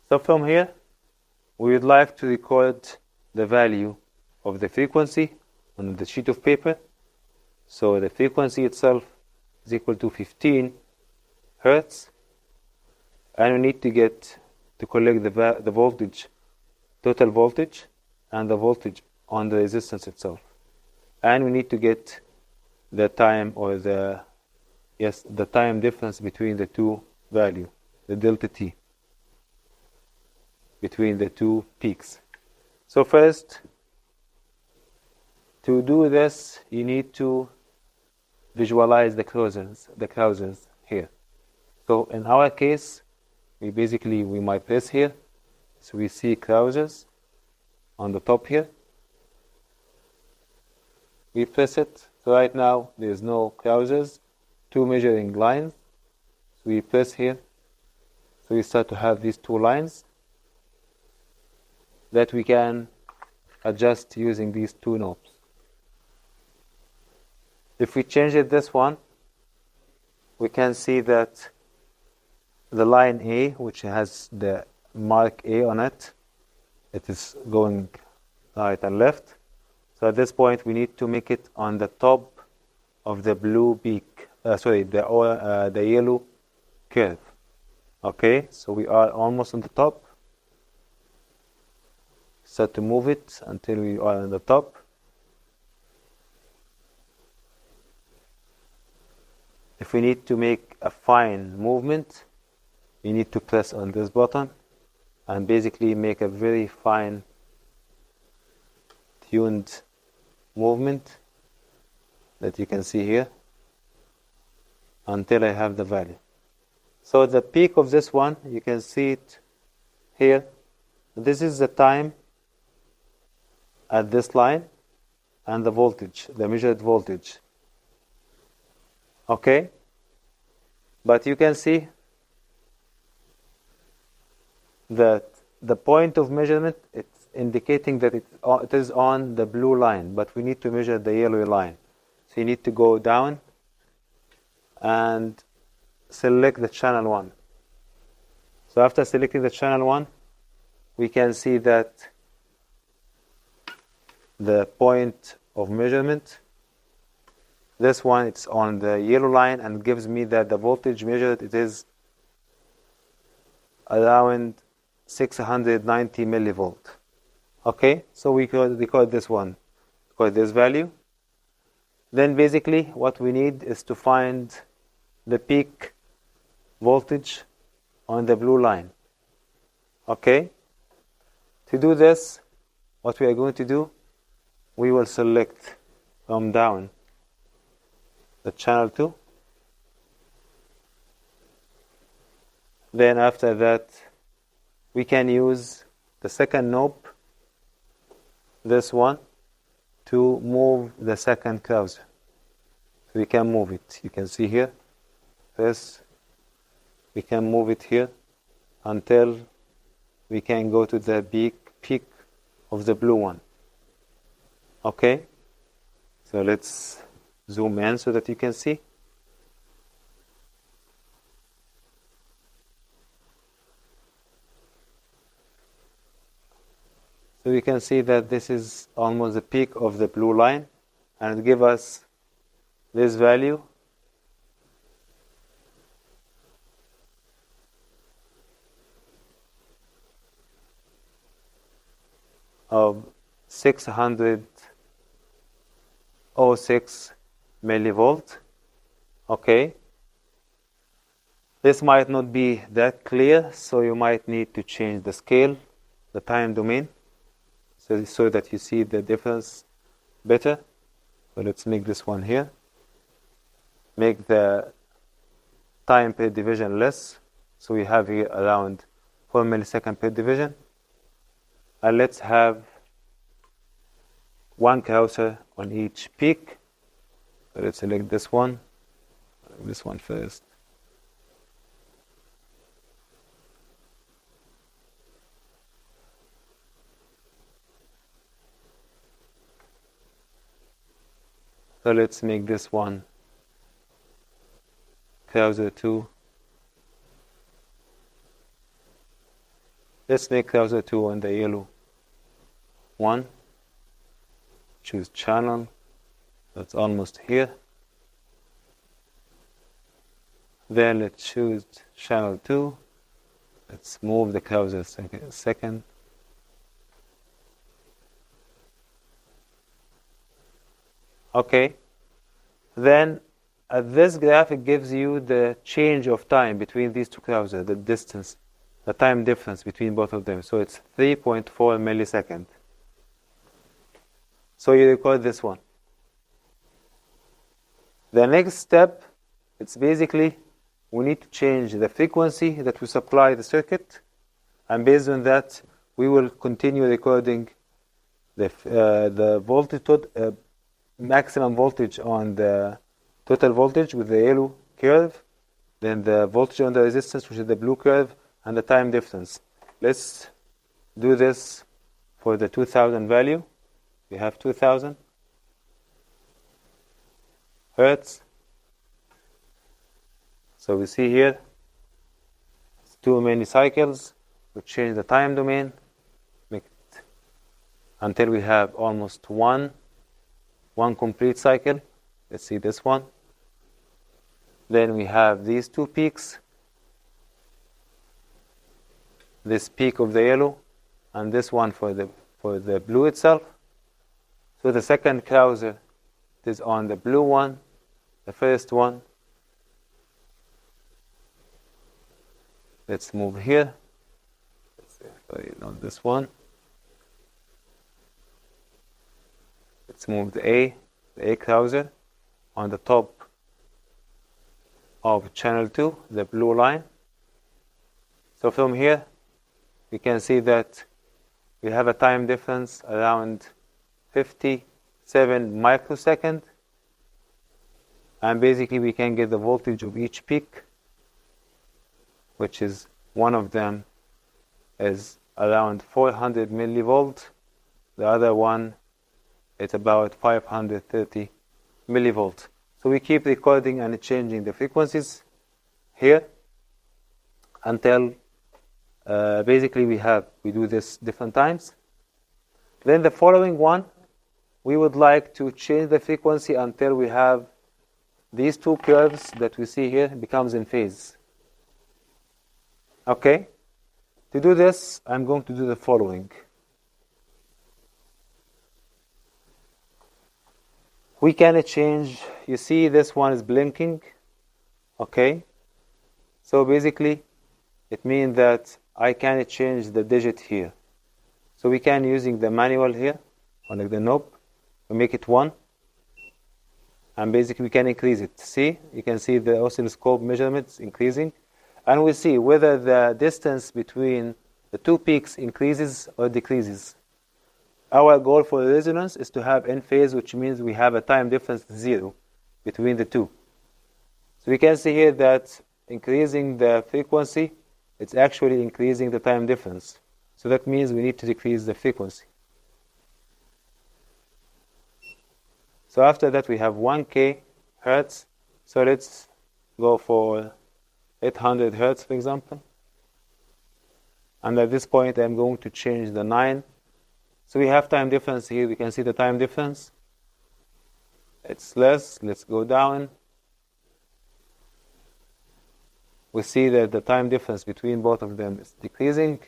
So from here, we would like to record the value of the frequency on the sheet of paper. So the frequency itself is equal to 15 Hertz, and we need to collect the voltage, total voltage, and the voltage on the resistance itself. And we need to get the time, or the time difference between the two values, the delta T, between the two peaks. So first, to do this, you need to visualize the closures here. So in our case, we might press here, so we see closures on the top here. We press it. So right now there is no closures, two measuring lines. So we press here. So we start to have these two lines that we can adjust using these two knobs. If we change this one, we can see that the line A, which has the mark A on it, it is going right and left. So at this point, we need to make it on the top of the blue peak. The yellow curve. Okay, so we are almost on the top. Start to move it until we are on the top. If we need to make a fine movement, we need to press on this button and basically make a very fine tuned movement that you can see here until I have the value. So the peak of this one, you can see it here. This is the time at this line and the voltage, the measured voltage. Okay? But you can see that the point of measurement, it's indicating that it is on the blue line, but we need to measure the yellow line. So you need to go down and select the channel 1. So after selecting the channel 1, we can see that the point of measurement, this one, it's on the yellow line and gives me that the voltage measured, it is around 690 millivolt. Okay, so we could record this one, record this value. Then basically what we need is to find the peak voltage on the blue line. Okay, to do this, what we are going to do, we will select from down the channel 2. Then after that, we can use the second knob, this one, to move the second cursor. So we can move it. You can see here, this, we can move it here until we can go to the peak of the blue one. Okay, so let's zoom in so that you can see. So you can see that this is almost the peak of the blue line, and it gives us this value. Of 606 millivolt. Okay. This might not be that clear, so you might need to change the scale, the time domain, so that you see the difference better. So let's make this one here. Make the time per division less. So we have here around 4 milliseconds per division. And let's have one cursor on each peak. So let's select this one first. So let's make this one cursor 2. Let's make closer to on the yellow one. Choose channel. That's almost here. Then let's choose channel 2. Let's move the cursor a second. Okay. Then this graph, it gives you the change of time between these two cursors, the distance, the time difference between both of them. So it's 3.4 milliseconds. So you record this one. The next step, it's basically we need to change the frequency that we supply the circuit, and based on that, we will continue recording the voltage, maximum voltage on the total voltage with the yellow curve, then the voltage on the resistance, which is the blue curve, and the time difference. Let's do this for the 2000 value. We have 2000 hertz. So we see here, it's too many cycles. We change the time domain, make it until we have almost one complete cycle. Let's see this one. Then we have these two peaks. This peak of the yellow, and this one for the blue itself. So the second cursor is on the blue one, the first one. Let's move here. Sorry, not this one. Let's move the A cursor on the top of channel 2, the blue line. So from here, we can see that we have a time difference around 57 microseconds. And basically we can get the voltage of each peak, which is one of them is around 400 millivolt. The other one is about 530 millivolt. So we keep recording and changing the frequencies here until basically we do this different times. Then the following one, we would like to change the frequency until we have these two curves that we see here becomes in phase. Okay? To do this, I'm going to do the following. We can change, you see this one is blinking. Okay? So basically, it means that I can change the digit here. So we can, using the manual here, on the knob, we make it 1. And basically we can increase it. See? You can see the oscilloscope measurements increasing. And we see whether the distance between the two peaks increases or decreases. Our goal for the resonance is to have in phase, which means we have a time difference 0 between the two. So we can see here that increasing the frequency, it's actually increasing the time difference. So that means we need to decrease the frequency. So after that we have 1K hertz. So let's go for 800 hertz, for example. And at this point I'm going to change the 9. So we have time difference here. We can see the time difference. It's less. Let's go down. We see that the time difference between both of them is decreasing.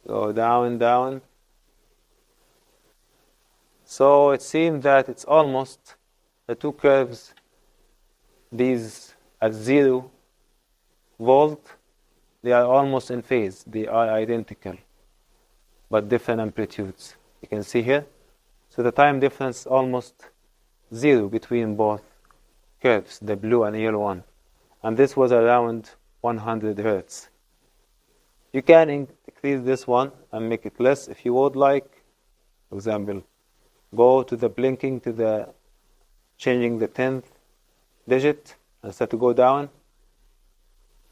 Go down, down. So it seems that it's almost the two curves, these at 0 volt, they are almost in phase. They are identical, but different amplitudes. You can see here. So the time difference almost 0 between both curves, the blue and yellow one. And this was around 100 hertz. You can increase this one and make it less if you would like. For example, go to the blinking, to the changing the 10th digit and start to go down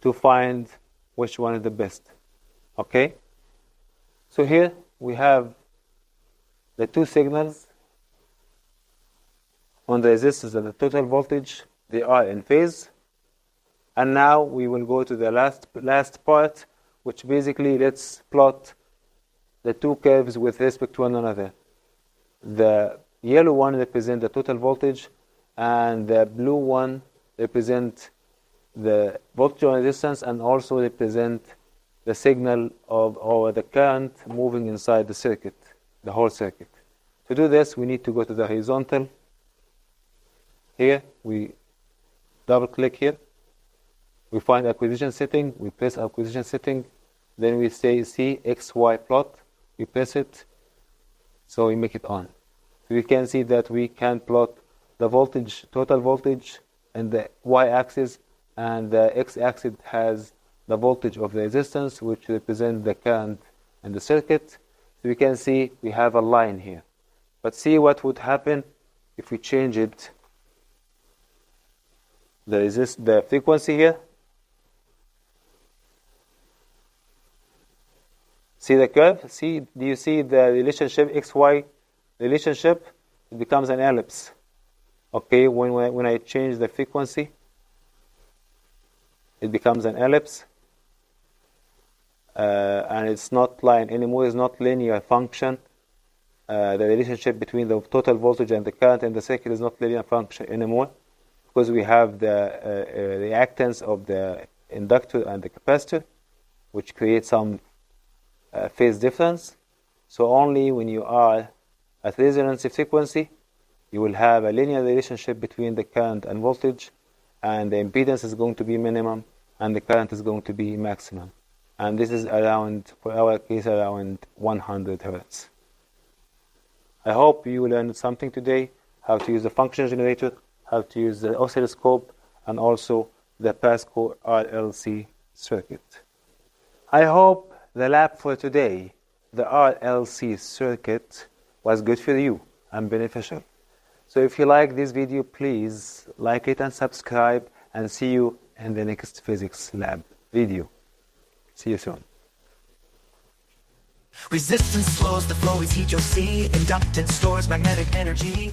to find which one is the best. Okay? So here we have the two signals on the resistors and the total voltage. They are in phase. And now we will go to the last part, which basically let's plot the two curves with respect to one another. The yellow one represents the total voltage, and the blue one represents the voltage on resistance, and also represent the signal of or the current moving inside the circuit, the whole circuit. To do this, we need to go to the horizontal. Here, we double click here. We find acquisition setting. We press acquisition setting. Then we say see XY plot. We press it. So we make it on. So we can see that we can plot the voltage, total voltage, and the Y-axis, and the X-axis has the voltage of the resistance, which represents the current in the circuit. So we can see we have a line here. But see what would happen if we change it. The frequency here. See the curve? Do you see the relationship, XY relationship? It becomes an ellipse. Okay, when I change the frequency, it becomes an ellipse. And it's not line anymore, it's not linear function. The relationship between the total voltage and the current in the circuit is not linear function anymore, because we have the reactance of the inductor and the capacitor, which creates some phase difference. So only when you are at resonance frequency, you will have a linear relationship between the current and voltage, and the impedance is going to be minimum, and the current is going to be maximum. And this is around, for our case, around 100 Hertz. I hope you learned something today, how to use the function generator, how to use the oscilloscope, and also the PASCO RLC circuit. I hope the lab for today, the RLC circuit, was good for you and beneficial. So if you like this video, please like it and subscribe, and see you in the next physics lab video. See you soon. Resistance slows the flow as heat, you'll see. Inductance stores magnetic energy.